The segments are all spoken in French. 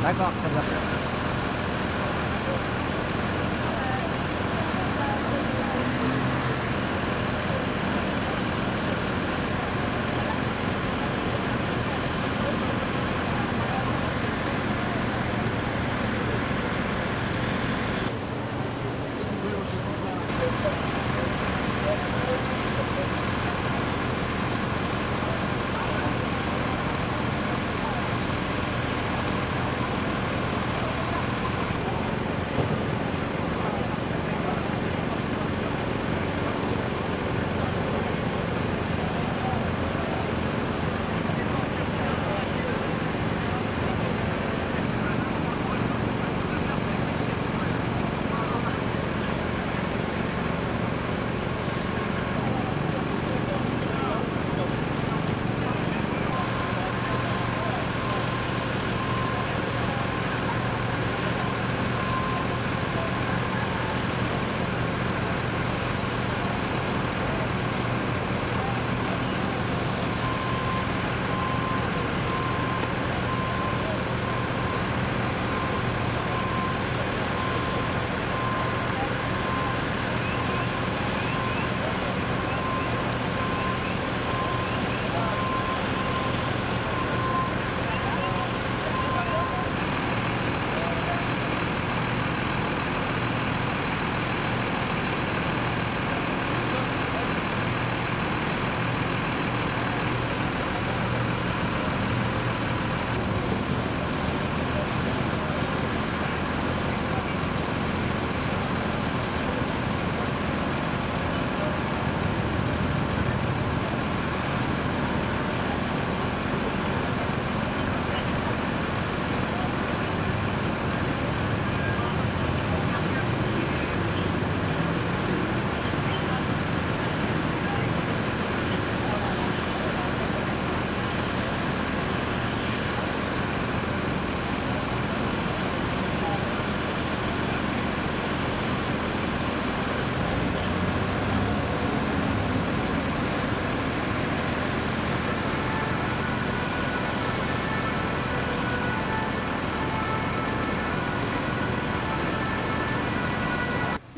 D'accord, très bien.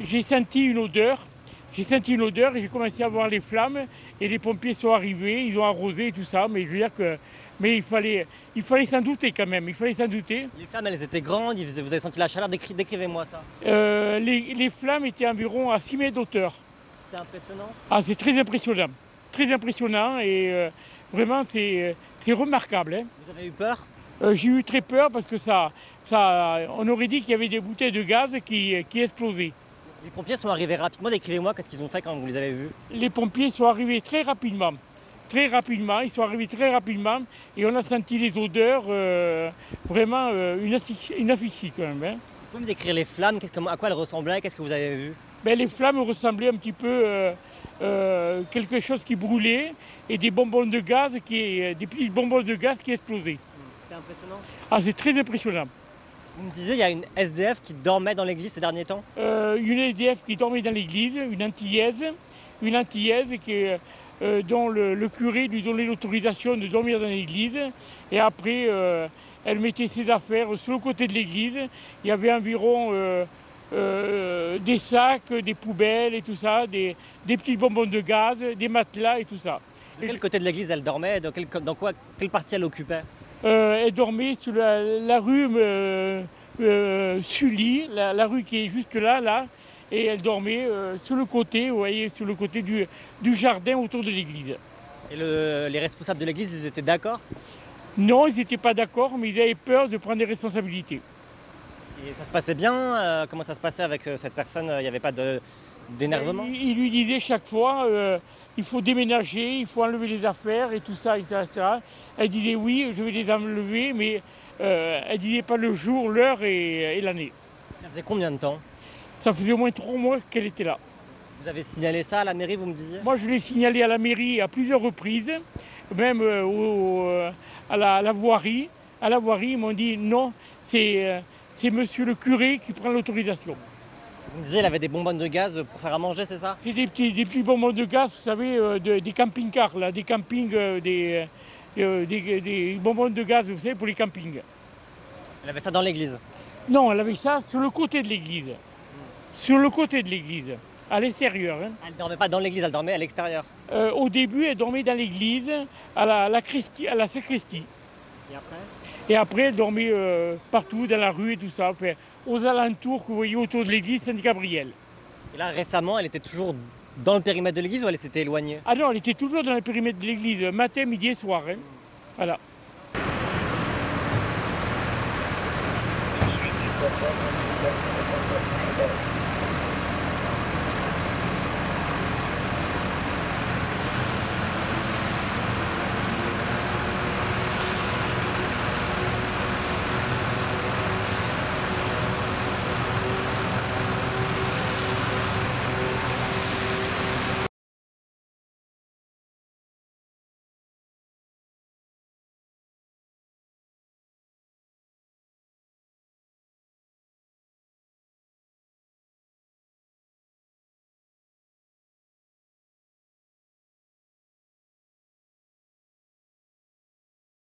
J'ai senti une odeur, et j'ai commencé à voir les flammes et les pompiers sont arrivés, ils ont arrosé et tout ça, mais je veux dire que il fallait s'en douter quand même, il fallait s'en douter. Les flammes, elles étaient grandes, vous avez senti la chaleur, décrivez-moi ça. Les flammes étaient environ à 6 mètres d'auteur. C'était impressionnant? Ah, c'est très impressionnant et vraiment c'est remarquable, hein. Vous avez eu peur? J'ai eu très peur parce que on aurait dit qu'il y avait des bouteilles de gaz qui explosaient. Les pompiers sont arrivés rapidement, décrivez-moi qu'est-ce qu'ils ont fait quand vous les avez vus? Les pompiers sont arrivés très rapidement, ils sont arrivés très rapidement et on a senti les odeurs, vraiment une asphyxie quand même, hein. Vous pouvez me décrire les flammes, à quoi elles ressemblaient, qu'est-ce que vous avez vu? Les flammes ressemblaient un petit peu quelque chose qui brûlait et des petits bonbons de gaz qui explosaient. C'était impressionnant? Ah, c'est très impressionnant. Vous me disiez, il y a une SDF qui dormait dans l'église ces derniers temps? Une SDF qui dormait dans l'église, une antillaise dont le curé lui donnait l'autorisation de dormir dans l'église. Et après, elle mettait ses affaires sur le côté de l'église. Il y avait environ des sacs, des poubelles et tout ça, des petits bonbons de gaz, des matelas et tout ça. De quel côté de l'église elle dormait? Quelle partie elle occupait? Elle dormait sur la rue Sully, la rue qui est juste là, et elle dormait sur le côté, vous voyez, sur le côté du jardin autour de l'église. Et les responsables de l'église, ils étaient d'accord? Non, ils n'étaient pas d'accord, mais ils avaient peur de prendre des responsabilités. Et ça se passait bien? Comment ça se passait avec cette personne? Il n'y avait pas d'énervement? Il lui disait chaque fois, il faut déménager, il faut enlever les affaires et tout ça, etc. Elle disait oui, je vais les enlever, mais elle ne disait pas le jour, l'heure et l'année. Ça faisait combien de temps? Ça faisait au moins 3 mois qu'elle était là. Vous avez signalé ça à la mairie, vous me disiez? Moi, je l'ai signalé à la mairie à plusieurs reprises, même à la voirie. À la voirie, ils m'ont dit non, c'est monsieur le curé qui prend l'autorisation. Vous me disiez, il avait des bonbonnes de gaz pour faire à manger, c'est ça? C'est des petits bonbons de gaz, vous savez, des camping-cars, là, des campings, des bonbons de gaz, vous savez, pour les campings. Elle avait ça dans l'église. Non, elle avait ça sur le côté de l'église. Sur le côté de l'église, à l'extérieur. Hein. Elle ne dormait pas dans l'église, elle dormait à l'extérieur. Au début, elle dormait dans l'église, à la sacristie. Et après? Et après, elle dormait partout, dans la rue et tout ça, enfin, aux alentours que vous voyez autour de l'église Saint-Gabriel. Et là, récemment, elle était toujours dans le périmètre de l'église ou elle s'était éloignée? Ah non, elle était toujours dans le périmètre de l'église, matin, midi et soir. Hein. Voilà.